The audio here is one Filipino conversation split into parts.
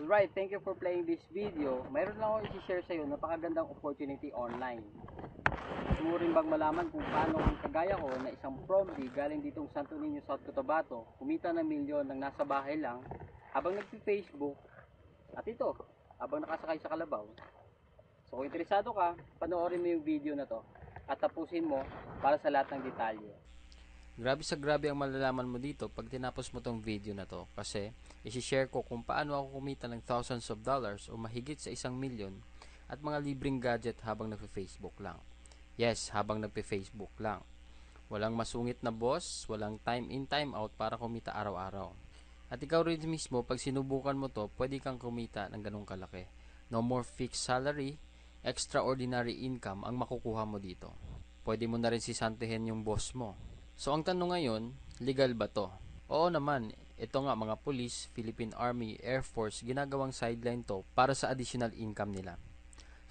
Alright, thank you for playing this video. Mayroon lang ako i-share sa iyo napakagandang opportunity online. Gusto mo rin bang malaman kung paano kung kagaya ko na isang promdi galing ditong Santo Niño, South Cotabato, kumita ng milyon ng nasa bahay lang habang nagpi-Facebook at ito, habang nakasakay sa kalabaw. So kung interesado ka, panoorin mo yung video na to at tapusin mo para sa lahat ng detalye. Grabe ang malalaman mo dito pag tinapos mo tong video na to kasi isi-share ko kung paano ako kumita ng thousands of dollars o mahigit sa 1,000,000 at mga libreng gadget habang nagpe-Facebook lang. Yes, habang nagpe-Facebook lang. Walang masungit na boss, walang time in time out para kumita araw-araw. At ikaw rin mismo, pag sinubukan mo to, pwede kang kumita ng ganung kalaki. No more fixed salary, extraordinary income ang makukuha mo dito. Pwede mo na rin sisantihin yung boss mo. So ang tanong ngayon, legal ba to? Oo naman, ito nga mga police, Philippine Army, Air Force, ginagawang sideline to para sa additional income nila.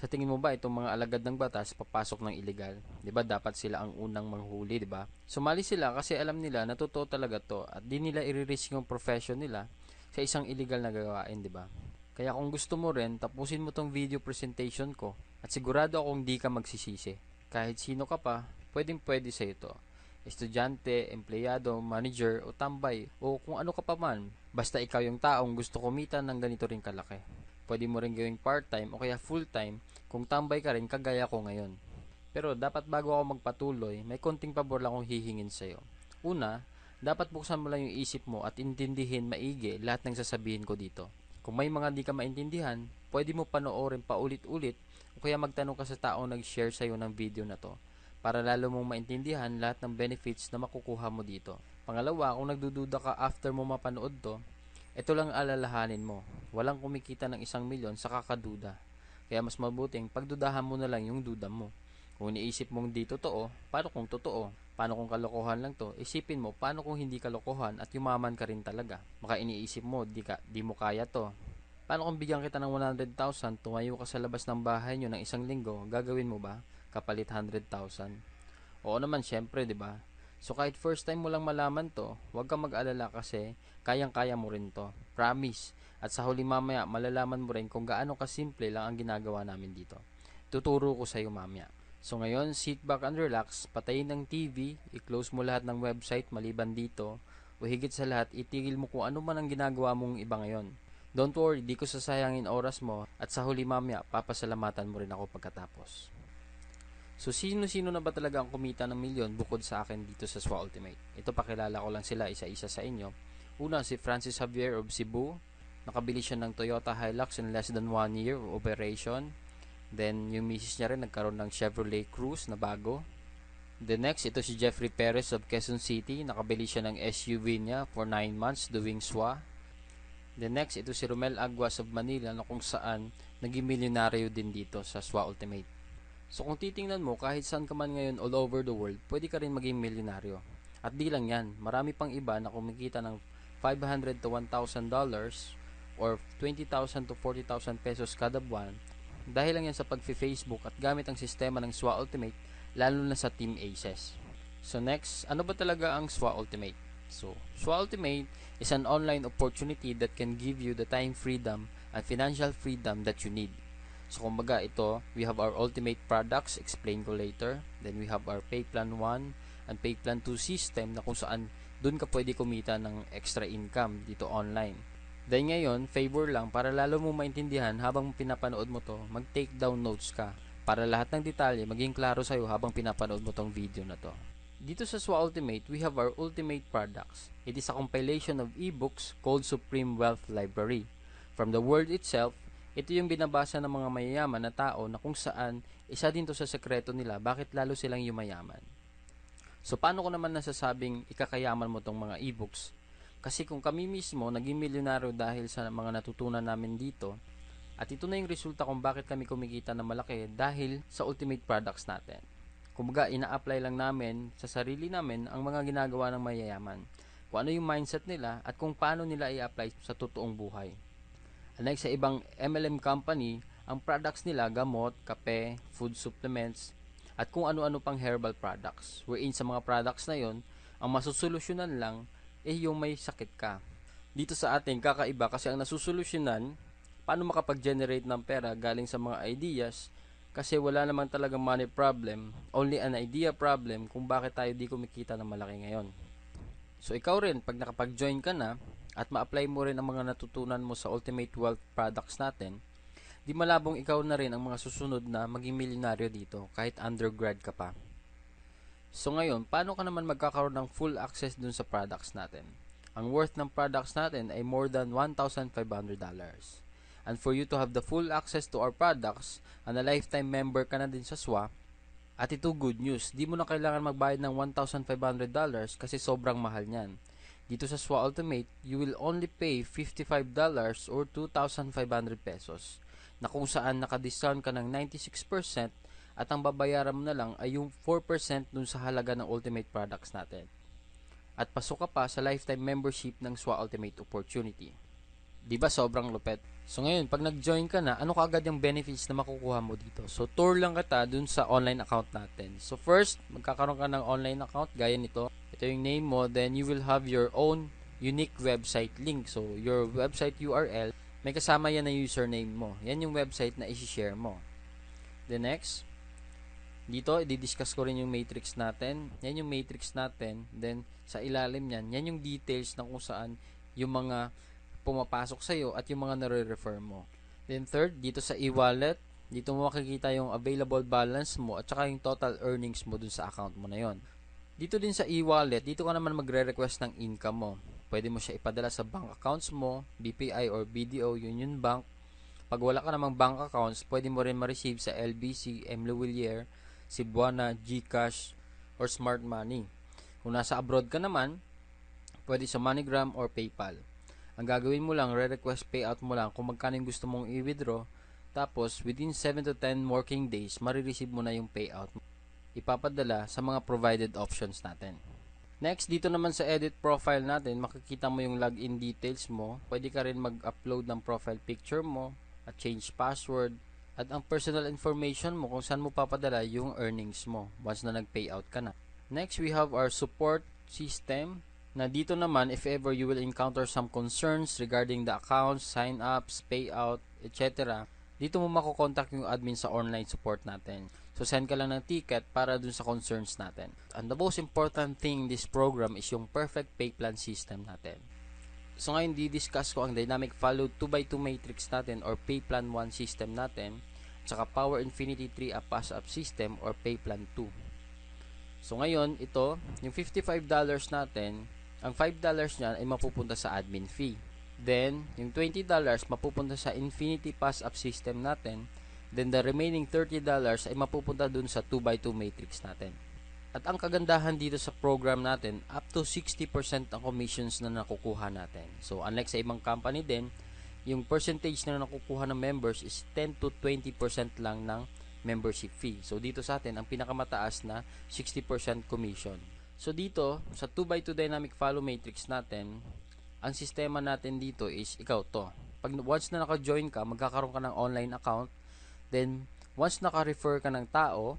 Sa tingin mo ba itong mga alagad ng batas papasok ng illegal? 'Di ba dapat sila ang unang manghuli, 'di ba? Sumali sila kasi alam nila na totoo talaga to at di nila i-risk yung profession nila sa isang illegal na gawain, 'di ba? Kaya kung gusto mo rin, tapusin mo tong video presentation ko at sigurado akong di ka magsisisi. Kahit sino ka pa, pwede sa ito. Estudyante, empleyado, manager o tambay o kung ano ka pa man, basta ikaw yung taong gusto kumita ng ganito rin kalaki. Pwede mo rin gawing part-time o kaya full-time kung tambay ka rin kagaya ko ngayon. Pero dapat bago ako magpatuloy, may konting pabor lang akong hihingin sa'yo. Una, dapat buksan mo lang yung isip mo at intindihin maigi lahat ng sasabihin ko dito. Kung may mga di ka maintindihan, pwede mo panoorin paulit-ulit o kaya magtanong ka sa taong nag-share sa'yo ng video na to para lalo mong maintindihan lahat ng benefits na makukuha mo dito. Pangalawa, kung nagdududa ka after mo mapanood to, ito lang alalahanin mo. Walang kumikita ng 1,000,000 sa kakaduda. Kaya mas mabuting pagdudahan mo na lang yung duda mo. Kung iniisip mong di totoo, paano kung totoo? Paano kung kalokohan lang to? Isipin mo, paano kung hindi kalokohan at yumaman ka rin talaga? Baka iniisip mo, di mo kaya to. Paano kung bigyan kita ng 100,000, tumayo ka sa labas ng bahay nyo ng 1 linggo, gagawin mo ba? Kapalit 100,000. Oo naman, syempre, 'di ba? So kahit first time mo lang malaman 'to, huwag kang mag-alala kasi kayang-kaya mo rin 'to. Promise. At sa huli mamaya, malalaman mo rin kung gaano kasimple lang ang ginagawa namin dito. Tuturo ko sa iyo mamaya. So ngayon, sit back and relax, patayin ng TV, i-close mo lahat ng website maliban dito, o higit sa lahat, itigil mo kung ano man ang ginagawa mong iba ngayon. Don't worry, di ko sasayangin oras mo at sa huli mamaya, papasalamatan mo rin ako pagkatapos. So sino-sino na ba talaga ang kumita ng milyon bukod sa akin dito sa SWA Ultimate? Ito pakilala ko lang sila isa-isa sa inyo. Una si Francis Javier of Cebu. Nakabili siya ng Toyota Hilux in less than 1 year of operation. Then yung misis niya rin nagkaroon ng Chevrolet Cruze na bago. The next, ito si Jeffrey Perez of Quezon City. Nakabili siya ng SUV niya for 9 months doing SWA. The next, ito si Romel Aguas of Manila na kung saan naging milyonaryo din dito sa SWA Ultimate. So kung titingnan mo, kahit saan ka man ngayon all over the world, pwede ka rin maging milyonaryo. At di lang yan, marami pang iba na kumikita ng $500 to $1,000 or 20,000 to 40,000 pesos kada buwan dahil lang yan sa pag-Facebook at gamit ang sistema ng SWA Ultimate lalo na sa Team Aces. So next, ano ba talaga ang SWA Ultimate? So, SWA Ultimate is an online opportunity that can give you the time freedom and financial freedom that you need. So kumbaga ito, we have our ultimate products, explain ko later. Then we have our Pay Plan 1 and Pay Plan 2 system na kung saan dun ka pwede kumita ng extra income dito online. Then ngayon, favor lang para lalo mo maintindihan habang pinapanood mo to, mag-take down notes ka para lahat ng detalye maging klaro sa'yo habang pinapanood mo tong video na to. Dito sa SWA Ultimate, we have our ultimate products. It is a compilation of ebooks called Supreme Wealth Library. From the word itself, ito yung binabasa ng mga mayayaman na tao na kung saan isa din to sa sekreto nila bakit lalo silang yumayaman. So paano ko naman nasasabing ikakayaman mo tong mga ebooks? Kasi kung kami mismo naging milyonaryo dahil sa mga natutunan namin dito, at ito na yung resulta kung bakit kami kumikita na malaki dahil sa ultimate products natin. Kumbaga, ina-apply lang namin sa sarili namin ang mga ginagawa ng mayayaman. Kung ano yung mindset nila at kung paano nila i-apply sa totoong buhay. Unlike sa ibang MLM company, ang products nila gamot, kape, food supplements, at kung ano-ano pang herbal products. Wherein sa mga products na yon, ang masusolusyonan lang yung may sakit ka. Dito sa atin, kakaiba kasi ang nasusolusyonan paano makapag-generate ng pera galing sa mga ideas, kasi wala naman talagang money problem, only an idea problem kung bakit tayo di kumikita ng malaki ngayon. So ikaw rin, pag nakapag-join ka na at ma-apply mo rin ang mga natutunan mo sa Ultimate Wealth products natin, di malabong ikaw na rin ang mga susunod na maging milyonaryo dito kahit undergrad ka pa. So ngayon, paano ka naman magkakaroon ng full access dun sa products natin? Ang worth ng products natin ay more than $1,500. And for you to have the full access to our products, and a lifetime member ka na din sa SWA, at ito good news, di mo na kailangan magbayad ng $1,500 kasi sobrang mahal niyan. Dito sa SWA Ultimate, you will only pay $55 or 2,500 pesos, na kung saan naka-discount ka ng 96%, at ang babayaran mo na lang ay yung 4% dun sa halaga ng Ultimate products natin. At pasok ka pa sa lifetime membership ng SWA Ultimate Opportunity. Di ba sobrang lupet? So ngayon, pag nag-join ka na, ano kaagad yung benefits na makukuha mo dito? So tour lang kita dun sa online account natin. So first, magkakaroon ka ng online account gaya nito. Ito yung name mo, then you will have your own unique website link. So your website URL, may kasama yan na username mo. Yan yung website na i-share mo. The next, dito, i-discuss ko rin yung matrix natin. Yan yung matrix natin. Then, sa ilalim yan, yan yung details na kung saan yung mga pumapasok sa'yo at yung mga nare-refer mo. Then, third, dito sa e-wallet, dito mo makikita yung available balance mo at saka yung total earnings mo dun sa account mo na yon. Dito din sa e-wallet, dito ka naman magre-request ng income mo. Pwede mo siya ipadala sa bank accounts mo, BPI or BDO, Union Bank. Pag wala ka namang bank accounts, pwede mo rin ma-receive sa LBC, M. Lewillier, Cebuana, GCash, or Smart Money. Kung nasa abroad ka naman, pwede sa MoneyGram or PayPal. Ang gagawin mo lang, re-request payout mo lang kung magkano yung gusto mong i-withdraw. Tapos, within 7 to 10 working days, marireceive mo na yung payout. Ipapadala sa mga provided options natin. Next, dito naman sa edit profile natin, makikita mo yung login details mo. Pwede ka rin mag-upload ng profile picture mo at change password. At ang personal information mo kung saan mo papadala yung earnings mo once na nag-payout ka na. Next, we have our support system. Na dito naman, if ever you will encounter some concerns regarding the accounts, sign-ups, payout, etc., dito mo makokontak yung admin sa online support natin. So, send ka lang ng ticket para dun sa concerns natin. And the most important thing in this program is yung perfect pay plan system natin. So ngayon, di-discuss ko ang Dynamic Follow 2x2 matrix natin or Pay Plan 1 system natin, at saka Power Infinity 3 a Pass-Up system or Pay Plan 2. So ngayon, ito, yung $55 natin, ang $5 niyan ay mapupunta sa admin fee. Then, yung $20 mapupunta sa Infinity Pass-Up system natin. Then, the remaining $30 ay mapupunta dun sa 2x2 matrix natin. At ang kagandahan dito sa program natin, up to 60% ang commissions na nakukuha natin. So, unlike sa ibang company din, yung percentage na nakukuha ng members is 10 to 20% lang ng membership fee. So, dito sa atin, ang pinakamataas na 60% commission. So, dito, sa 2x2 Dynamic Follow Matrix natin, ang sistema natin dito is, ikaw to. Pag once na naka-join ka, magkakaroon ka ng online account. Then, once naka-refer ka ng tao,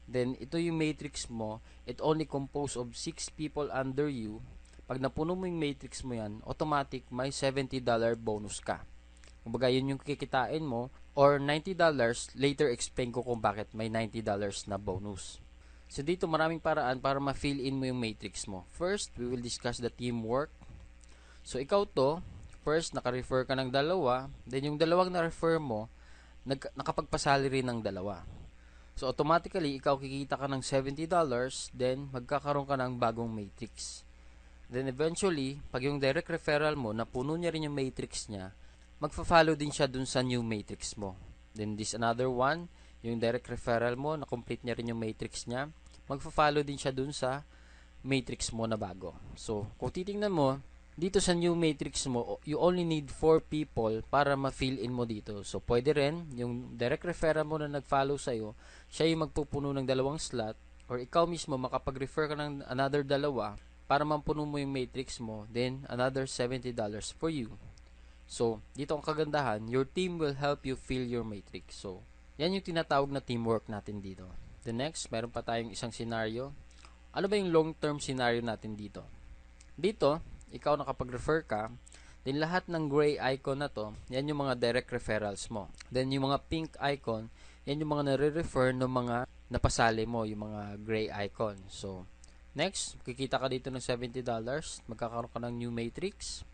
then, ito yung matrix mo, it only composed of 6 people under you. Pag napuno mo yung matrix mo yan, automatic may $70 bonus ka. Kumbaga, yun yung kikitain mo, or $90, later explain ko kung bakit may $90 na bonus. So, dito maraming paraan para ma-fill in mo yung matrix mo. First, we will discuss the teamwork. So, ikaw to, first, naka-refer ka ng dalawa, then yung dalawang na-refer mo, nakapagpasalary ng dalawa. So, automatically, ikaw kikita ka ng $70, then magkakaroon ka ng bagong matrix. Then, eventually, pag yung direct referral mo, napuno niya rin yung matrix niya, magfa-follow din siya dun sa new matrix mo. Then, this another one, yung direct referral mo, na-complete niya rin yung matrix niya, magfa-follow din siya dun sa matrix mo na bago. So, kung titingnan mo, dito sa new matrix mo, you only need 4 people para ma-fill in mo dito. So, pwede rin, yung direct referral mo na nag-follow sa'yo, siya yung magpupuno ng dalawang slot, or ikaw mismo makapag-refer ka ng another dalawa para mampuno mo yung matrix mo, then another $70 for you. So, dito ang kagandahan, your team will help you fill your matrix. So, yan yung tinatawag na teamwork natin dito. The next, meron pa tayong isang scenario. Ano ba yung long-term scenario natin dito? Dito, ikaw nakapag-refer ka, Then lahat ng gray icon na to, yan yung mga direct referrals mo. Then yung mga pink icon, yan yung mga nare-refer ng mga napasali mo, yung mga gray icon. So, next, kikita ka dito ng $70, magkakaroon ka ng new matrix.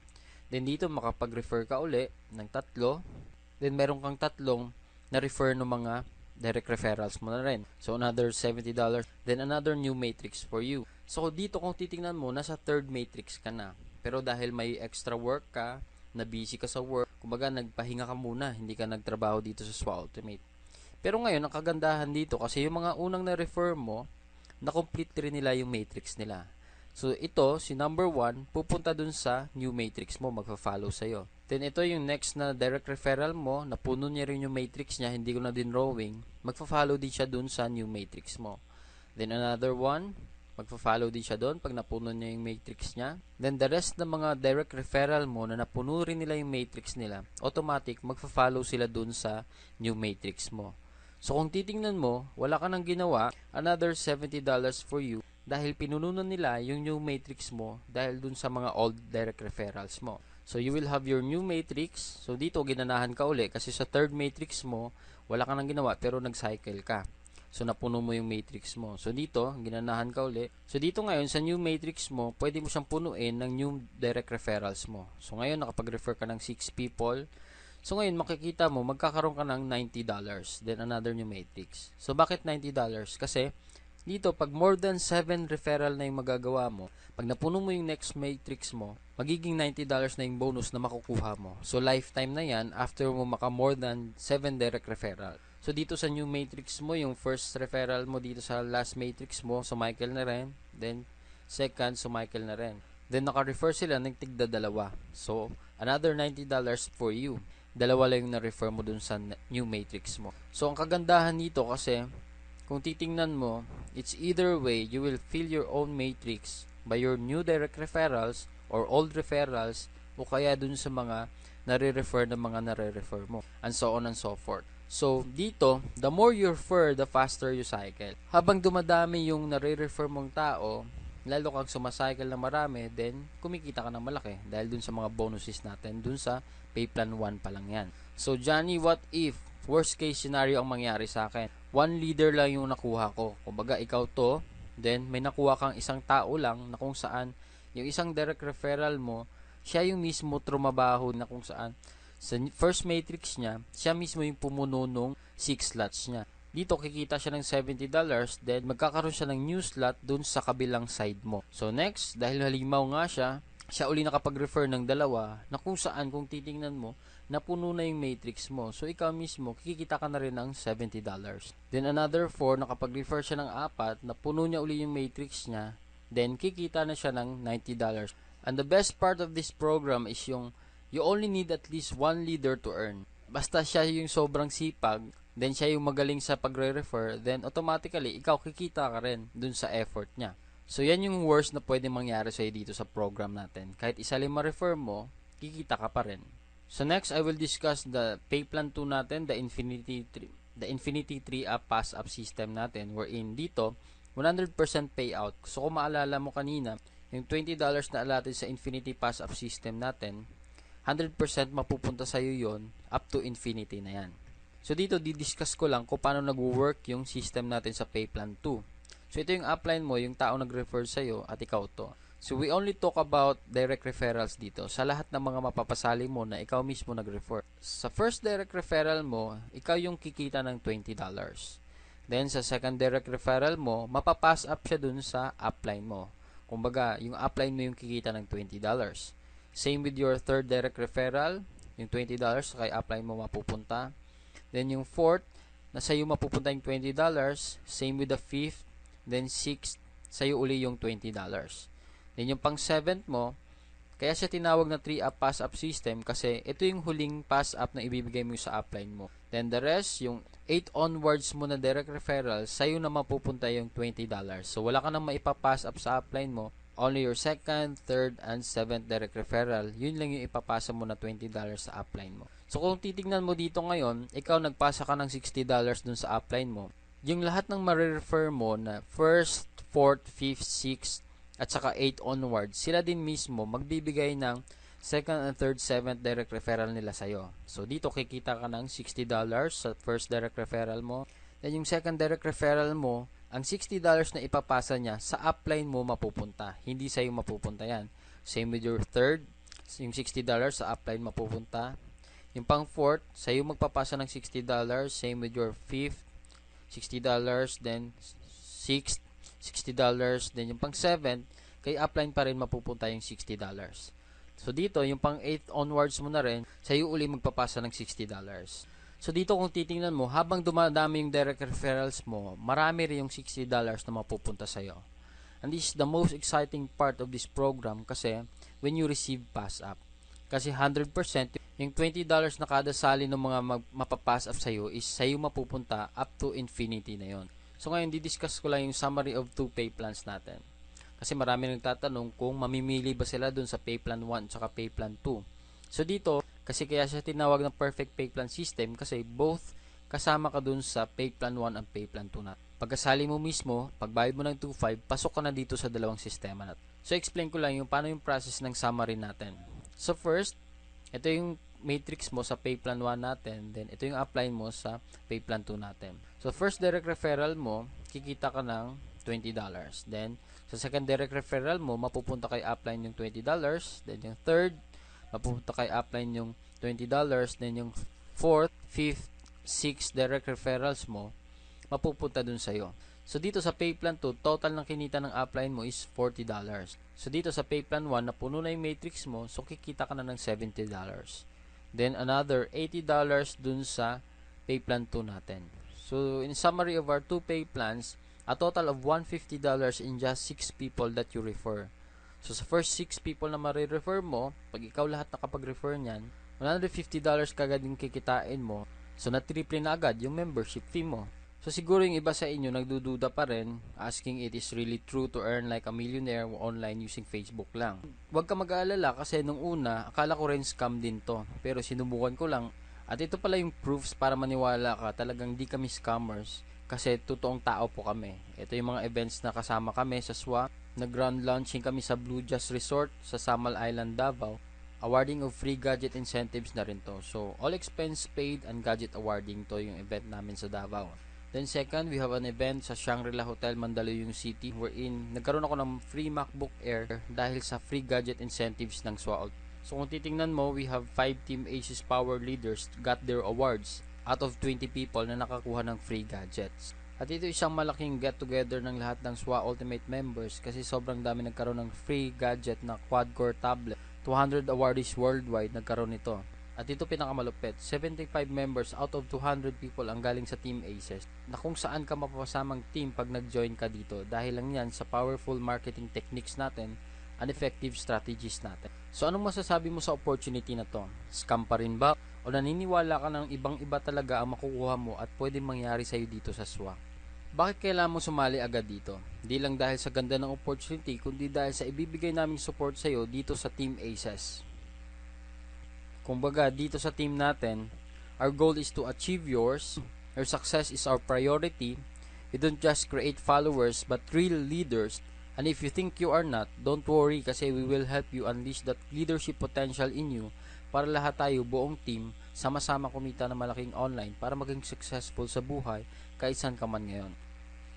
Then dito, makapag-refer ka uli ng tatlo. Then meron kang tatlong na-refer ng mga direct referrals mo na rin. So, another $70. Then another new matrix for you. So, dito kung titingnan mo, nasa third matrix ka na. Pero dahil may extra work ka, na busy ka sa work, kumbaga nagpahinga ka muna, hindi ka nagtrabaho dito sa SWA Ultimate. Pero ngayon, ang kagandahan dito, kasi yung mga unang na-refer mo, na-complete rin nila yung matrix nila. So, ito, si number 1, pupunta dun sa new matrix mo, magpa-follow sa'yo. Then, ito yung next na direct referral mo, napuno niya rin yung matrix niya, hindi ko na din drawing, magpa-follow din siya dun sa new matrix mo. Then, another one, magpa-follow din siya doon pag napuno niya yung matrix niya. Then, the rest ng mga direct referral mo na napuno rin nila yung matrix nila, automatic, magpa-follow sila doon sa new matrix mo. So, kung titingnan mo, wala ka nang ginawa, another $70 for you dahil pinununan nila yung new matrix mo dahil doon sa mga old direct referrals mo. So, you will have your new matrix. So, dito, ginanahan ka uli kasi sa third matrix mo, wala ka nang ginawa pero nag-cycle ka. So, napuno mo yung matrix mo. So, dito, ginanahan ka uli. So, dito ngayon, sa new matrix mo, pwede mo siyang punuin ng new direct referrals mo. So, ngayon, nakapag-refer ka ng 6 people. So, ngayon, makikita mo, magkakaroon ka ng $90. Then, another new matrix. So, bakit $90? Kasi, dito, pag more than 7 referral na yung magagawa mo, pag napuno mo yung next matrix mo, magiging $90 na yung bonus na makukuha mo. So, lifetime na yan after mo maka more than 7 direct referral. So, dito sa new matrix mo, yung first referral mo dito sa last matrix mo, sumicle na rin. Then, second, sumicle na rin. Then, naka-refer sila ng tigda dalawa. So, another $90 for you. Dalawa lang yung na-refer mo dun sa new matrix mo. So, ang kagandahan dito kasi, kung titingnan mo, it's either way, you will fill your own matrix by your new direct referrals or old referrals o kaya dun sa mga nare-refer ng mga nare-refer mo, and so on and so forth. So, dito, the more you refer, the faster you cycle. Habang dumadami yung nare-refer mong tao, lalo kang sumacycle na marami, then kumikita ka ng malaki dahil dun sa mga bonuses natin, dun sa pay plan 1 pa lang yan. So, Johnny, what if worst case scenario ang mangyari sa akin? One leader lang yung nakuha ko. Kumbaga, ikaw to, then may nakuha kang isang tao lang na kung saan yung isang direct referral mo, siya yung mismo trumabaho na kung saan sa first matrix niya, siya mismo yung pumuno nung 6 slots niya. Dito, kikita siya ng $70, then magkakaroon siya ng new slot dun sa kabilang side mo. So, next, dahil halimaw nga siya uli nakapag-refer ng dalawa na kung saan, kung titingnan mo, napuno na yung matrix mo. So, ikaw mismo, kikita ka na rin ng $70. Then, another 4, nakapag-refer siya ng 4, napuno niya uli yung matrix niya, then kikita na siya ng $90. And the best part of this program is yung you only need at least one leader to earn. Basta siya yung sobrang sipag, then siya yung magaling sa pagre-refer, then automatically, ikaw kikita ka rin dun sa effort niya. So, yan yung worst na pwede mangyari sa'yo dito sa program natin. Kahit isa lang ma-refer mo, kikita ka pa rin. So, next, I will discuss the pay plan 2 natin, the Infinity 3-up pass-up system natin, wherein dito, 100% payout. So, kung maalala mo kanina, yung $20 na allotted sa Infinity pass-up system natin, 100% mapupunta sa'yo yon up to infinity na yan. So, dito, didiscuss ko lang kung paano nag-work yung system natin sa pay plan 2. So, ito yung upline mo, yung tao nag-refer sa'yo at ikaw to. So, we only talk about direct referrals dito sa lahat ng mga mapapasali mo na ikaw mismo nag-refer. Sa first direct referral mo, ikaw yung kikita ng $20. Then, sa second direct referral mo, mapapass up siya dun sa upline mo. Kumbaga, yung upline mo yung kikita ng $20. Same with your third direct referral, yung $20 kay upline mo mapupunta. Then, yung fourth, na sa'yo mapupunta yung $20. Same with the fifth. Then, sixth, sa'yo uli yung $20. Then, yung pang seventh mo, kaya siya tinawag na 3-up pass-up system kasi ito yung huling pass-up na ibibigay mo sa upline mo. Then, the rest, yung 8 onwards mo na direct referral, sa'yo na mapupunta yung $20. So, wala ka nang maipapass up sa upline mo. Only your second, third, and seventh direct referral, yun lang yung ipapasa mo na $20 sa upline mo. So, kung titignan mo dito ngayon, ikaw nagpasa ka ng $60 dun sa upline mo. Yung lahat ng ma-refer mo na first, fourth, fifth, sixth, at saka 8 onwards, sila din mismo magbibigay ng second and third, seventh direct referral nila sa'yo. So, dito kikita ka ng $60 sa first direct referral mo. Then, yung second direct referral mo, ang $60 na ipapasa niya, sa upline mo mapupunta. Hindi sa'yo mapupunta yan. Same with your third, yung $60 sa upline mapupunta. Yung pang fourth, sa'yo magpapasa ng $60. Same with your fifth, $60. Then, sixth, $60. Then, yung pang seventh, kay upline pa rin mapupunta yung $60. So, dito, yung pang 8 onwards mo na rin, sa'yo uli magpapasa ng $60. So, dito kung titingnan mo, habang dumadami yung direct referrals mo, marami rin yung $60 na mapupunta sa'yo. And this is the most exciting part of this program kasi when you receive pass up. Kasi 100%, yung $20 na kada sali ng mga mapapass up sa'yo is sa'yo mapupunta up to infinity na yon. So, ngayon, didiscuss ko lang yung summary of 2 pay plans natin. Kasi marami nagtatanong kung mamimili ba sila dun sa pay plan 1 at pay plan 2. So, dito, kasi kaya siya tinawag ng perfect pay plan system kasi both kasama ka dun sa pay plan 1 at pay plan 2 na. Pagkasali mo mismo, pagbayad mo ng 2.5, pasok ka na dito sa dalawang sistema na. So, explain ko lang yung paano yung process ng summary natin. So, first, ito yung matrix mo sa pay plan 1 natin, then ito yung upline mo sa pay plan 2 natin. So, first direct referral mo, kikita ka ng $20. Then, sa second direct referral mo, mapupunta kay upline yung $20. Then, yung third, mapupunta kay upline yung $20. Then, yung fourth, fifth, sixth direct referrals mo, mapupunta dun sa'yo. So, dito sa pay plan 2, total ng kinita ng upline mo is $40. So, dito sa pay plan 1, napuno na yung matrix mo, so kikita ka na ng $70. Then, another $80 dun sa pay plan 2 natin. So, in summary of our 2 pay plans, a total of $150 in just 6 people that you refer. So, sa first 6 people na marirefer mo, pag ikaw lahat nakapag-refer niyan, $150 kagad yung kikitain mo. So, na-triple na agad yung membership fee mo. So, siguro yung iba sa inyo nagdududa pa rin, asking it is really true to earn like a millionaire online using Facebook lang. Huwag ka mag-aalala kasi nung una, akala ko rin scam din to. Pero sinubukan ko lang. At ito pala yung proofs para maniwala ka, talagang di kami scammers. Kasi totoong tao po kami. Ito yung mga events na kasama kami sa SWA. Nag-ground launching kami sa Blue Jazz Resort sa Samal Island, Davao. Awarding of free gadget incentives na rin to. So, all expense paid and gadget awarding to yung event namin sa Davao. Then second, we have an event sa Shangri-La Hotel, Mandaluyong City wherein nagkaroon ako ng free MacBook Air dahil sa free gadget incentives ng SWA. So kung titingnan mo, we have 5 Team Asus Power Leaders got their awards out of 20 people na nakakuha ng free gadgets. At ito isang malaking get-together ng lahat ng SWA Ultimate members kasi sobrang dami nagkaroon ng free gadget na quad-core tablet. 200 awardees worldwide nagkaroon nito. At ito pinakamalupit, 75 members out of 200 people ang galing sa Team Aces na kung saan ka mapapasamang team pag nag-join ka dito dahil lang yan sa powerful marketing techniques natin and effective strategies natin. So anong masasabi mo sa opportunity na to? Scam pa rin ba? O naniniwala ka ng ibang-iba talaga ang makukuha mo at pwedeng mangyari sa'yo dito sa SWA? Bakit kailangan mo sumali agad dito? Di lang dahil sa ganda ng opportunity kundi dahil sa ibibigay naming support sa'yo dito sa Team Aces. Kumbaga, dito sa team natin, our goal is to achieve yours. Your success is our priority. We don't just create followers, but real leaders. And if you think you are not, don't worry kasi we will help you unleash that leadership potential in you para lahat tayo, buong team, sama-sama kumita ng malaking online para maging successful sa buhay kahit saan ka man ngayon.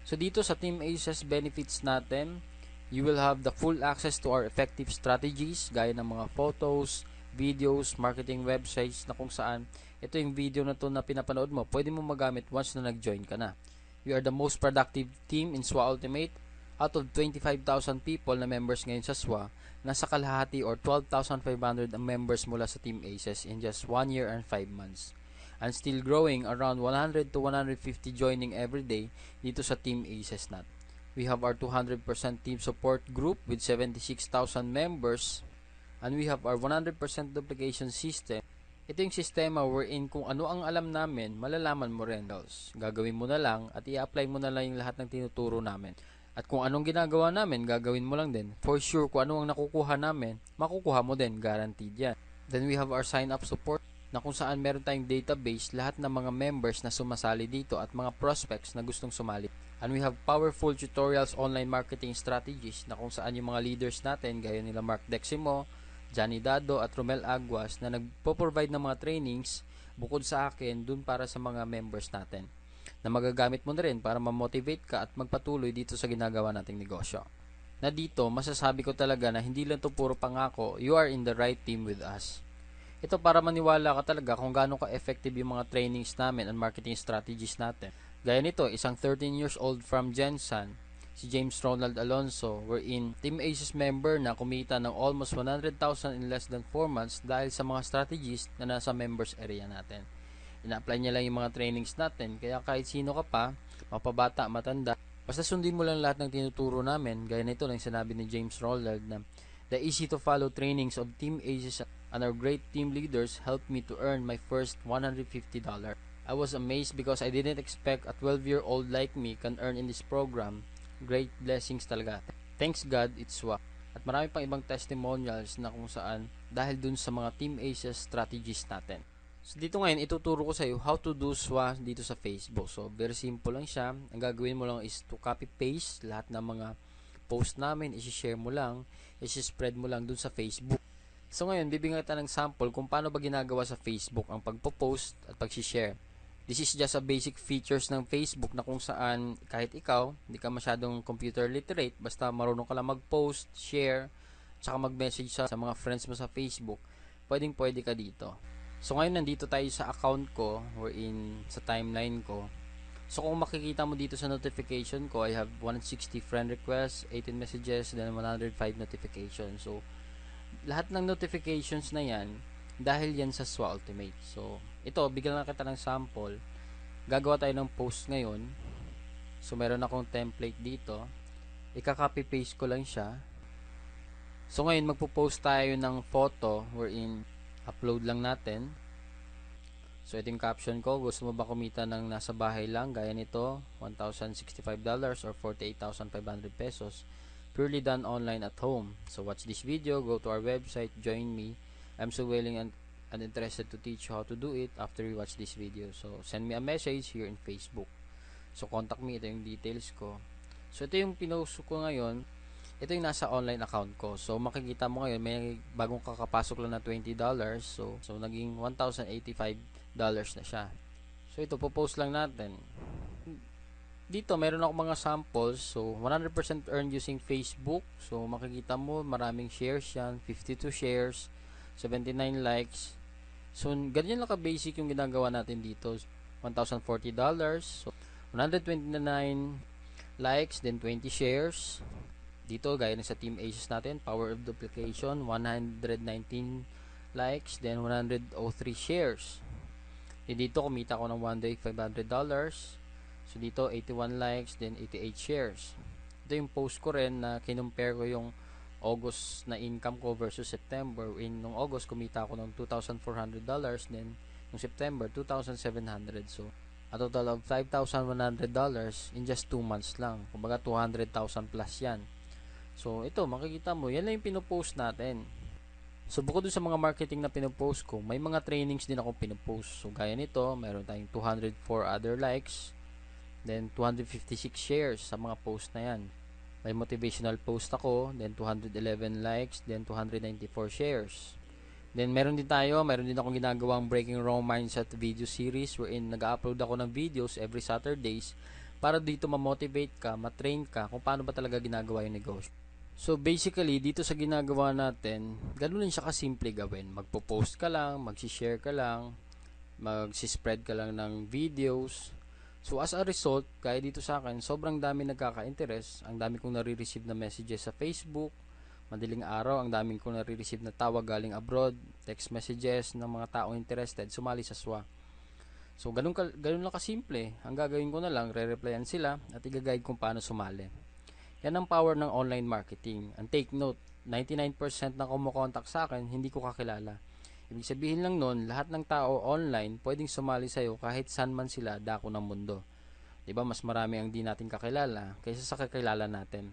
So dito sa Team Aces benefits natin, you will have the full access to our effective strategies gaya ng mga photos, videos, marketing websites na kung saan ito yung video na to na pinapanood mo, pwede mo magamit once na nag-join ka na. We are the most productive team in SWA Ultimate. Out of 25,000 people na members ngayon sa SWA, nasa kalahati or 12,500 ang members mula sa Team Aces in just 1 year and 5 months. And still growing, around 100 to 150 joining every day dito sa Team Aces nat. We have our 200% team support group with 76,000 members. And we have our 100% duplication system. Ito yung sistema wherein kung ano ang alam namin, malalaman mo rin. Gagawin mo na lang at i-apply mo na lang yung lahat ng tinuturo namin. At kung anong ginagawa namin, gagawin mo lang din. For sure, kung ano ang nakukuha namin, makukuha mo din. Guaranteed yan. Then we have our sign-up support na kung saan meron tayong database, lahat ng mga members na sumasali dito at mga prospects na gustong sumali. And we have powerful tutorials, online marketing strategies na kung saan yung mga leaders natin, gaya nila Mark Deximo, Johnny Dado at Romel Aguas na nagpo-provide ng mga trainings bukod sa akin dun para sa mga members natin na magagamit mo na rin para ma-motivate ka at magpatuloy dito sa ginagawa nating negosyo. Na dito, masasabi ko talaga na hindi lang to puro pangako, you are in the right team with us. Ito para maniwala ka talaga kung gaano ka-effective yung mga trainings namin and marketing strategies natin. Gaya nito, isang 13 years old from Jensen, si James Ronald Alonso, wherein Team Aces member na kumita ng almost 100,000 in less than 4 months dahil sa mga strategies na nasa members area natin. Ina-apply niya lang yung mga trainings natin, kaya kahit sino ka pa, mapabata, matanda, basta sundin mo lang lahat ng tinuturo namin. Gaya nito lang sinabi ni James Ronald na the easy to follow trainings of Team Aces and our great team leaders helped me to earn my first $150. I was amazed because I didn't expect a 12-year-old like me can earn in this program. Great blessings talaga. Thanks God, it's SWA. At marami pang ibang testimonials na kung saan dahil dun sa mga Team Aces strategies natin. So dito ngayon, ituturo ko sa iyo how to do SWA dito sa Facebook. So very simple lang siya. Ang gagawin mo lang is to copy paste lahat ng mga post namin, isi-share mo lang, isi-spread mo lang dun sa Facebook. So ngayon, bibigyan kita ng sample kung paano ba ginagawa sa Facebook ang pagpo-post at pag-share. This is just a basic features ng Facebook na kung saan kahit ikaw, hindi ka masyadong computer literate, basta marunong ka lang mag-post, share, tsaka mag-message sa mga friends mo sa Facebook, pwede ka dito. So ngayon, nandito tayo sa account ko, wherein sa timeline ko. So kung makikita mo dito sa notification ko, I have 160 friend requests, 18 messages, then 105 notifications. So lahat ng notifications na yan, dahil yan sa SWA Ultimate. So ito, bigyan lang kita ng sample. Gagawa tayo ng post ngayon. So meron akong template dito. Ika-copy paste ko lang siya. So ngayon, magpo-post tayo ng photo wherein upload lang natin. So ito yung caption ko, gusto mo ba kumita ng nasa bahay lang, gaya nito, $1,065 or 48,500 pesos, purely done online at home. So watch this video, go to our website, join me. I'm so willing and interested to teach you how to do it after you watch this video. So send me a message here in Facebook. So contact me, ito yung details ko. So ito yung pinost ko ngayon, ito yung nasa online account ko. So makikita mo ngayon, may bagong kakapasok lang na $20. So naging $1,085 na siya. So ito, po-post lang natin. Dito, meron ako mga samples. So 100% earned using Facebook. So makikita mo, maraming shares yan. 52 shares, 79 likes. So ganyan lang ka-basic yung ginagawa natin dito. $1,040. So 129 likes, then 20 shares. Dito, gaya na sa Team Aces natin, Power of Duplication, 119 likes, then 103 shares. Dito, kumita ko ng one day $500. So dito, 81 likes, then 88 shares. Ito yung post ko rin na kinumpare ko yung August na income ko versus September. Nung August, kumita ako ng $2,400, then nung September, $2,700. So a total of $5,100 in just 2 months lang. Kumbaga 200,000 plus yan. So ito, makikita mo, yan lang yung pinopost natin. So bukod dun sa mga marketing na pinopost ko, may mga trainings din ako pinopost. So gaya nito, mayroon tayong 204 other likes, then 256 shares sa mga post na yan. May motivational post ako, then 211 likes, then 294 shares. Then meron din akong ginagawang Breaking Raw Mindset video series wherein nag-upload ako ng videos every Saturdays para dito ma-motivate ka, ma-train ka kung paano ba talaga ginagawa yung negosyo. So basically, dito sa ginagawa natin, ganun lang siya kasimple gawin. Magpo-post ka lang, mag-share ka lang, mag-spread ka lang ng videos. So as a result, kaya dito sa akin, sobrang dami nagkaka-interest. Ang dami kong nare-receive na messages sa Facebook. Madaling araw, ang daming kong nare-receive na tawag galing abroad, text messages ng mga taong interested, sumali sa SWA. So ganun lang kasimple. Ang gagawin ko na lang, re-replyan sila at i-guide kung paano sumali. Yan ang power ng online marketing. And take note, 99% na kumukontak sa akin, hindi ko kakilala. Ibig sabihin lang nun, lahat ng tao online pwedeng sumali sa'yo kahit saan man sila dako ng mundo. Diba, mas marami ang di natin kakilala kaysa sa kakilala natin.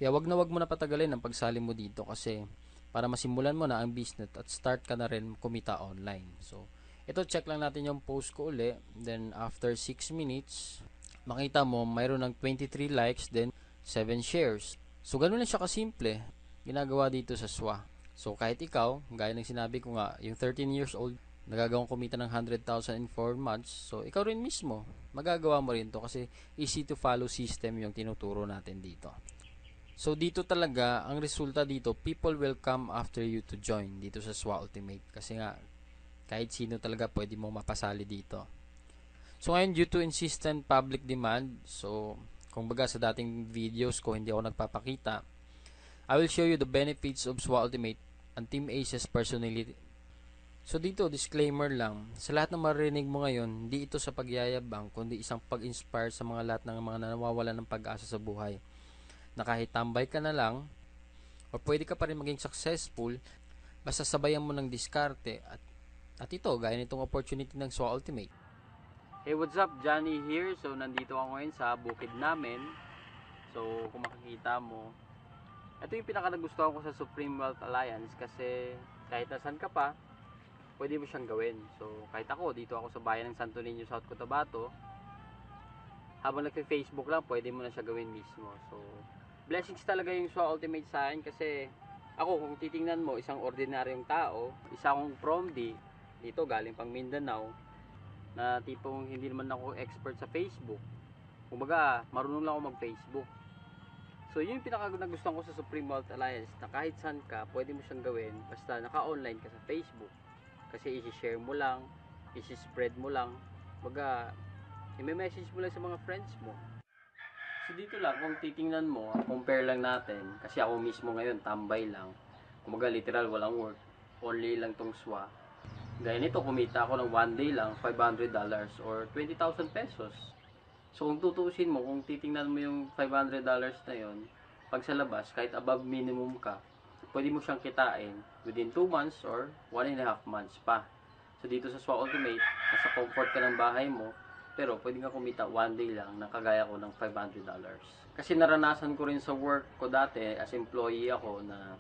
Kaya wag mo na patagalin ang pagsali mo dito kasi para masimulan mo na ang business at start ka na rin kumita online. So, ito check lang natin yung post ko uli. Then, after 6 minutes, makita mo mayroon ng 23 likes, then 7 shares. So, ganun lang siya kasimple ginagawa dito sa SWA. So kahit ikaw, gaya ng sinabi ko nga, yung 13 years old, nagagawang kumita ng 100,000 in 4 months, so ikaw rin mismo, magagawa mo rin to kasi easy to follow system yung tinuturo natin dito. So dito talaga, ang resulta dito, people will come after you to join dito sa SWA Ultimate. Kasi nga, kahit sino talaga pwede mo mapasali dito. So ngayon, due to insistent public demand, so kung baga sa dating videos ko hindi ako nagpapakita, I will show you the benefits of SWA Ultimate and Team Aces personally. So dito, disclaimer lang, sa lahat ng marinig mo ngayon, hindi ito sa pagyayabang, kundi isang pag-inspire sa mga lahat ng mga nawawalan ng pag-asa sa buhay. Na kahit tambay ka na lang, o pwede ka pa rin maging successful, basta sabayan mo ng diskarte at ito, gaya nitong opportunity ng SWA Ultimate. Hey, what's up? Johnny here. So, nandito ako ngayon sa bukid namin. So, kung makikita mo, ito yung pinaka-nagustuhan ko sa Supreme Wealth Alliance kasi kahit nasan ka pa, pwede mo siyang gawin. So, kahit ako, dito ako sa bayan ng Santo Niño, South Cotabato, habang nagpe-Facebook lang, pwede mo na siya gawin mismo. So, blessings talaga yung SWA Ultimate sa akin kasi ako, kung titingnan mo, isang ordinaryong tao, isa akong from dito galing pang Mindanao, na tipong hindi naman ako expert sa Facebook. Kumbaga, marunong lang ako mag-Facebook. So, yun yung pinaka-nagustuhan ko sa Supreme Wealth Alliance na kahit saan ka, pwede mo siyang gawin basta naka-online ka sa Facebook. Kasi isi-share mo lang, isi-spread mo lang, kumbaga, i-message mo lang sa mga friends mo. So dito lang, kung titingnan mo, compare lang natin, kasi ako mismo ngayon, tambay lang. Kumbaga literal, walang work. Only lang tong SWA. Gaya nito, kumita ako ng one day lang, $500 or 20,000 pesos. So kung tutuusin mo, kung titingnan mo yung $500 na yon, pag sa labas, kahit above minimum ka, pwede mo siyang kitain within 2 months or 1.5 months pa. So dito sa SWA Ultimate, nasa comfort ka ng bahay mo, pero pwede nga kumita one day lang na kagaya ko ng $500. Kasi naranasan ko rin sa work ko dati as employee ako na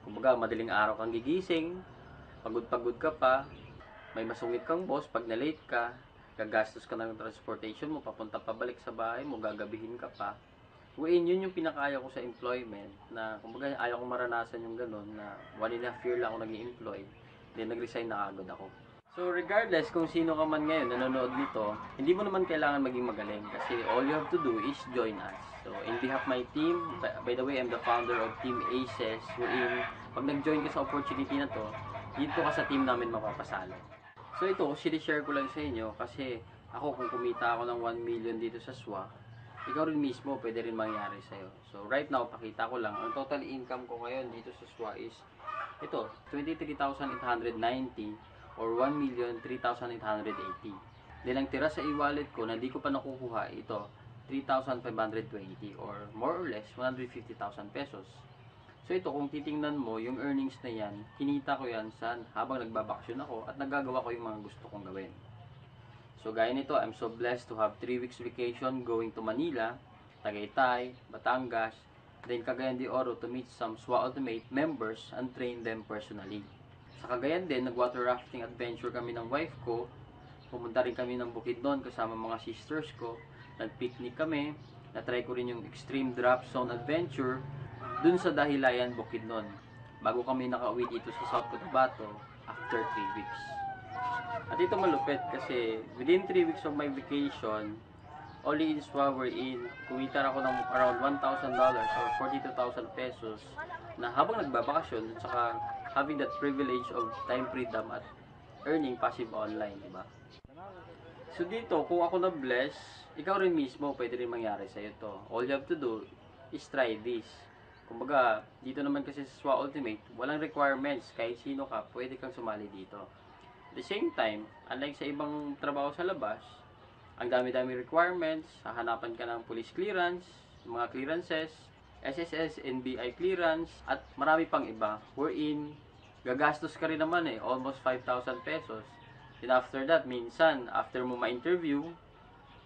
kumbaga madaling araw kang gigising, pagod-pagod ka pa, may masungit kang boss pag na-late ka, gagastos ka ng transportation mo, papunta pabalik sa bahay mo, gagabihin ka pa. Yun yung pinakaya ko sa employment na kumbaga ayaw kong maranasan yung ganun na 1.5 year lang ako nag-i-employ, then nag-resign na agad ako. So regardless kung sino ka man ngayon nanonood nito, hindi mo naman kailangan maging magaling kasi all you have to do is join us. So in behalf of my team, by the way, I'm the founder of Team Aces, wherein pag nag-join ka sa opportunity na to, dito ka sa team namin mapapasali. So ito, sinishare ko lang sa inyo kasi ako kung kumita ako ng 1 million dito sa SWA, ikaw rin mismo pwede rin mangyari sa'yo. So right now, pakita ko lang, ang total income ko ngayon dito sa SWA is ito, 23,890 or 1,003,880. Then ang tira sa e-wallet ko na di ko pa nakukuha ito, 3,520 or more or less 150,000 pesos. So ito kung titingnan mo yung earnings na yan, kinita ko yan habang nagbabakasyon ako at nagagawa ko yung mga gusto kong gawin. So gaya nito, I'm so blessed to have 3 weeks vacation going to Manila, Tagaytay, Batangas, then Cagayan de Oro to meet some SWA Ultimate members and train them personally. Sa Cagayan din, nag-water rafting adventure kami ng wife ko. Pumunta rin kami ng Bukidnon kasama mga sisters ko. Nag-picnic kami. Na-try ko rin yung extreme drop zone adventure dun sa Dahilayan, Bukidnon. Bago kami nakauwi dito sa South Cotabato after 3 weeks. At ito malupit kasi within 3 weeks of my vacation, only in SWA wherein kumita ako ng around $1,000 or 42,000 pesos na habang nagbabakasyon at saka having that privilege of time freedom at earning passive online, di ba? So dito, kung ako na-bless, ikaw rin mismo pwede rin mangyari sa'yo to. All you have to do is try this. Kumbaga, dito naman kasi sa SWA Ultimate, walang requirements. Kahit sino ka, pwede kang sumali dito. At the same time, unlike sa ibang trabaho sa labas, ang dami-dami requirements, hahanapan ka ng police clearance, mga clearances, SSS, NBI clearance, at marami pang iba. Wherein, gagastos ka rin naman almost 5,000 pesos. And after that, minsan, after mo ma-interview,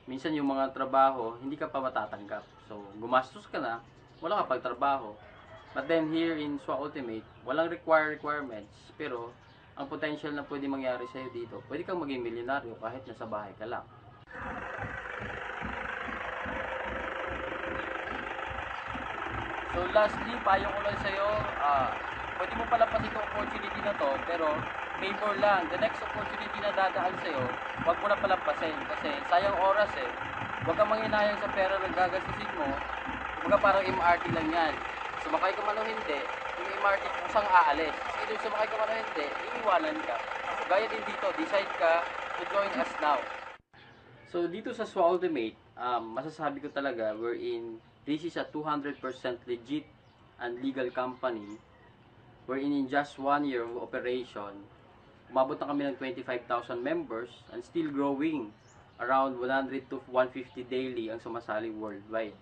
minsan yung mga trabaho, hindi ka pa matatanggap. So, gumastos ka na, wala ka pagtrabaho. But then here in SWA Ultimate, walang requirements, pero ang potential na pwede mangyari sa'yo dito, pwede kang maging milyonaryo kahit nasa bahay ka lang. So lastly, payo ko lang sa'yo, pwede mo palampasin itong opportunity na to, pero favor lang. The next opportunity na dadaan sa'yo, huwag mo na palampasin kasi sayang oras eh. Huwag kang manghinayang sa pera na gagastusin mo. Kumbaga parang MRT lang yan. Sumakay ka man o hindi, yung MRT kung saan aalis. Kasi kung sumakay ka man o hindi, iiwanan ka. Gaya din dito, decide ka to join us now. So dito sa SWA Ultimate, masasabi ko talaga wherein this is a 200% legit and legal company wherein in just 1 year of operation, umabot na kami ng 25,000 members and still growing. Around 100 to 150 daily ang sumasali worldwide.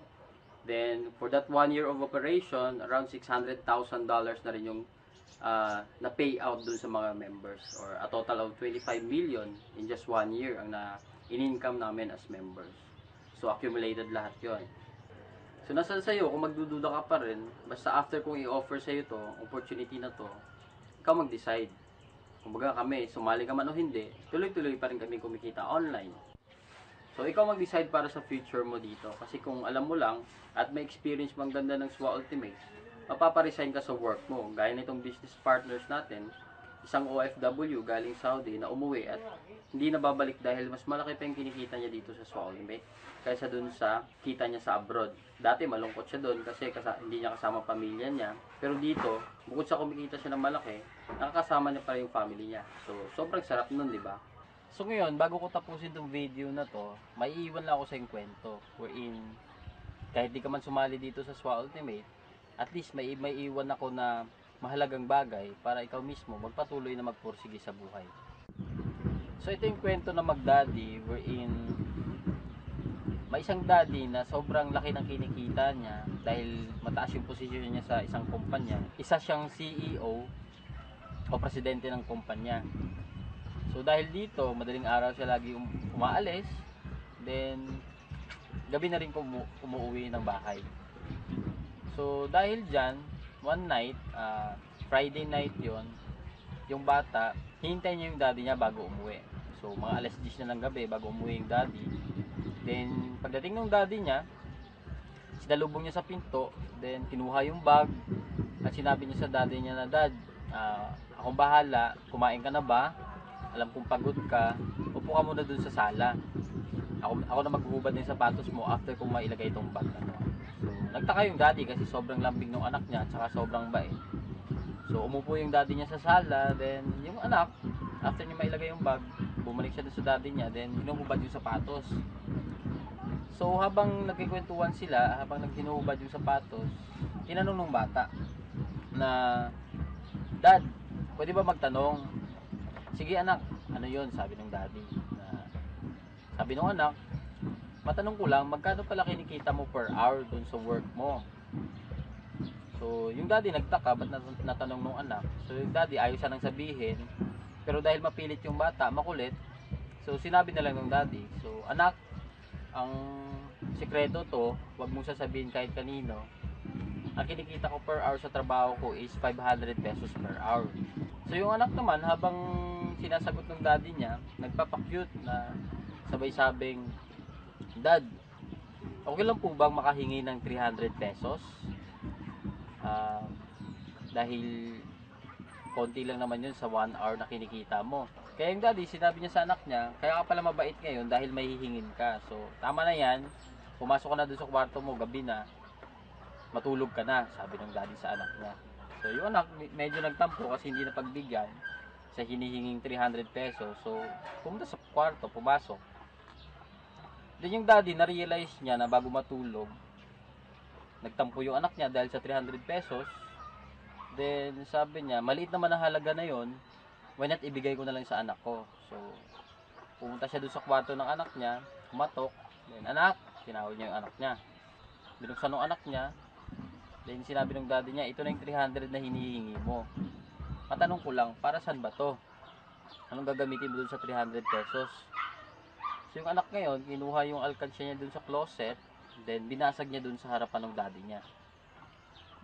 Then, for that 1 year of operation, around $600,000 na rin yung na payout dun sa mga members, or a total of 25 million in just 1 year ang in-income namin as members. So, accumulated lahat yon. So, nasa sa'yo, kung magdududa ka pa rin, basta after kong i-offer sa'yo to, opportunity na to, ikaw mag-decide. Kumbaga kami, sumali ka man o hindi, tuloy-tuloy pa rin kami kumikita online. So, ikaw mag-decide para sa future mo dito. Kasi kung alam mo lang, at may experience mang ganda ng SWA Ultimate, mapaparesign ka sa work mo. Gaya nitong business partners natin, isang OFW galing Saudi na umuwi at hindi na babalik dahil mas malaki pa yung kinikita niya dito sa SWA Ultimate kaysa dun sa kita niya sa abroad. Dati malungkot siya dun kasi hindi niya kasama pamilya niya. Pero dito, bukod sa kumikita siya ng malaki, nakakasama niya pa rin yung family niya. So, sobrang sarap nun, di ba? So ngayon, bago ko tapusin itong video na to, may iwan lang ako sa yung kwento. Wherein, kahit di ka man sumali dito sa SWA Ultimate, at least may iwan ako na mahalagang bagay para ikaw mismo magpatuloy na magpursige sa buhay. So ito yung kwento na mag-daddy, wherein may isang daddy na sobrang laki ng kinikita niya dahil mataas yung posisyon niya sa isang kumpanya. Isa siyang CEO o presidente ng kumpanya. So dahil dito, madaling araw siya lagi umaalis, then gabi na rin umuwi ng bahay. So dahil dyan, one night, Friday night yon, yung bata, hintay niya yung daddy niya bago umuwi. So mga alas 10 na ng gabi bago umuwi yung daddy. Then pagdating ng daddy niya, sinalubong niya sa pinto, then kinuha yung bag at sinabi niya sa daddy niya na, "Dad, akong bahala, kumain ka na ba? Alam kong pagod ka, upo ka muna dun sa sala. Ako na maghuhubad ng sapatos mo after kong mailagay itong bag na to." So, nagtaka yung daddy kasi sobrang lambing ng anak niya at saka sobrang bait. So, umupo yung daddy niya sa sala, then yung anak, after niya mailagay yung bag, bumalik siya dun sa daddy niya, then hinuhubad yung sapatos. So, habang nagkikwentuhan sila, habang naghinuhubad yung sapatos, tinanong ng bata na, "Dad, pwede ba magtanong?" "Sige anak." "Ano yun?" sabi ng daddy. Sabi ng anak, "Matanong ko lang, magkano pala kinikita mo per hour dun sa work mo?" So, yung daddy nagtaka, ba't natanong nung anak? So, yung daddy ayaw sanang sabihin, pero dahil mapilit yung bata, makulit, so sinabi na lang ng daddy, "So, anak, ang sikreto to, wag mong sasabihin kahit kanino. Ang kinikita ko per hour sa trabaho ko is 500 pesos per hour." So yung anak naman, habang sinasagot ng daddy niya, nagpapakute na sabay sabing, "Dad, okay lang po bang makahingi ng 300 pesos? Dahil konti lang naman yun sa 1 hour na kinikita mo." Kaya yung daddy, sinabi niya sa anak niya, "Kaya ka pala mabait ngayon dahil may hihingin ka. So, tama na yan. Pumasok ka na doon sa kwarto mo, gabi na. Matulog ka na," sabi ng daddy sa anak niya. So, yung anak, medyo nagtampo kasi hindi na pagbigyan sa hinihinging 300 pesos. So, pumunta sa kwarto, pumasok. Then yung daddy, na-realize niya na bago matulog, nagtampo yung anak niya dahil sa 300 pesos. Then, sabi niya, maliit naman ang halaga na yon, why not ibigay ko na lang sa anak ko. So, pumunta siya doon sa kwarto ng anak niya, kumatok. Then, "Anak," tinawag niya yung anak niya. Binuksan ng anak niya. Then, sinabi ng daddy niya, "Ito na yung 300 na hinihingi mo. Matanong ko lang, para saan ba to? Anong gagamitin mo doon sa 300 pesos?" So, yung anak ngayon, kinuha yung alkansya niya doon sa closet. Then, binasag niya doon sa harapan ng daddy niya.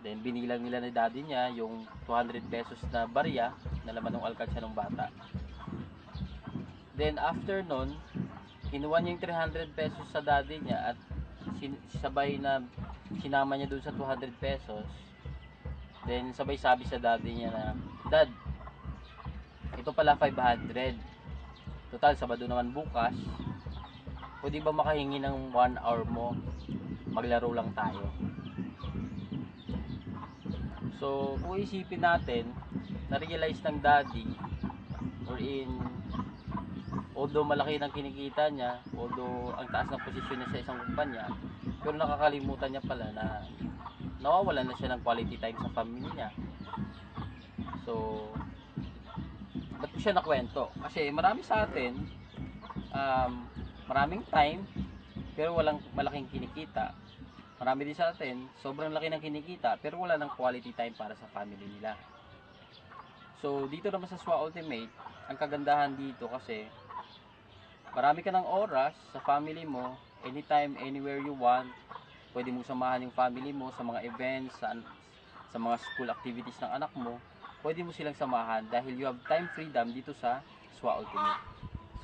Then, binilang nila ni daddy niya yung 200 pesos na barya na laman ng alkansya ng bata. Then, after nun, kinuha niya yung 300 pesos sa daddy niya at sabay na sinama niya dun sa 200 pesos Then sabay sabi sa daddy niya na, Dad, ito pala 500. Total, Sabado naman bukas. Pwede ba makahingi ng 1 hour mo? Maglaro lang tayo. So, kung isipin natin, na-realize ng daddy, or although malaki ng kinikita niya, although ang taas ng posisyon niya sa isang kumpanya, pero nakakalimutan niya pala na nawawalan na siya ng quality time sa family niya. So, ba't ko siya nakwento? Kasi marami sa atin, maraming time, pero walang malaking kinikita. Marami din sa atin, sobrang laki ng kinikita, pero wala ng quality time para sa family nila. So, dito naman sa SWA Ultimate, ang kagandahan dito kasi, marami ka ng oras sa family mo, anytime, anywhere you want. Pwede mong samahan yung family mo sa mga events, sa mga school activities ng anak mo. Pwede mo silang samahan dahil you have time freedom dito sa SWA Ultimate.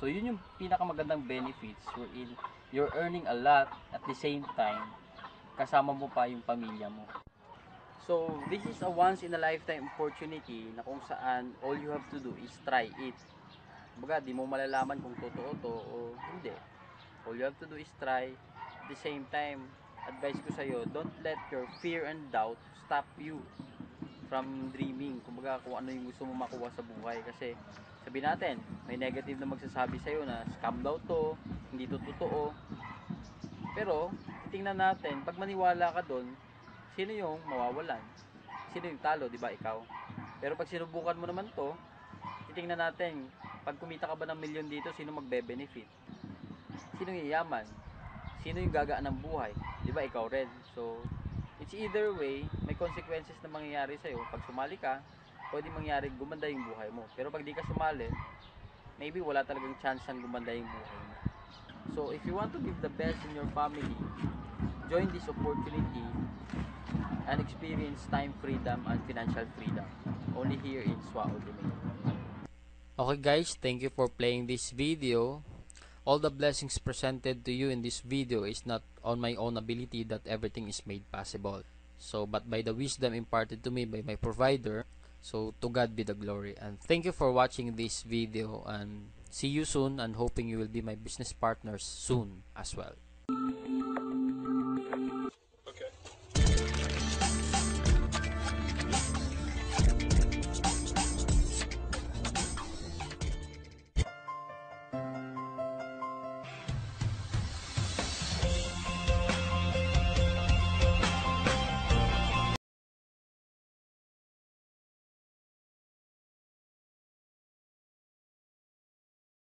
So, yun yung pinakamagandang benefits wherein you're earning a lot at the same time, kasama mo pa yung pamilya mo. So, this is a once in a lifetime opportunity na kung saan all you have to do is try it. Kumbaga, di mo malalaman kung totoo to o hindi. All you have to do is try. At the same time, advice ko sa'yo, don't let your fear and doubt stop you from dreaming. Kumbaga, kung ano yung gusto mo makuha sa buhay. Kasi, sabihin natin, may negative na magsasabi sa'yo na scam daw to, hindi to totoo. Pero, tingnan natin, pag maniwala ka doon, sino yung mawawalan? Sino yung talo, di ba, ikaw? Pero pag sinubukan mo naman to, titingnan natin, pag kumita ka ba ng milyon dito, sino magbe-benefit? Sino yung yayaman? Sino yung gagaan ng buhay? Di ba, ikaw rin. So, it's either way, may consequences na mangyayari sa'yo. Pag sumali ka, pwede mangyari gumanda yung buhay mo. Pero pag di ka sumali, maybe wala talagang chance ang gumanda yung buhay mo. So, if you want to give the best in your family, join this opportunity and experience time freedom and financial freedom. Only here in SWA Ultimate. Okay guys, thank you for playing this video. All the blessings presented to you in this video is not on my own ability that everything is made possible. So, but by the wisdom imparted to me by my provider. So, to God be the glory. And thank you for watching this video and see you soon and hoping you will be my business partners soon as well.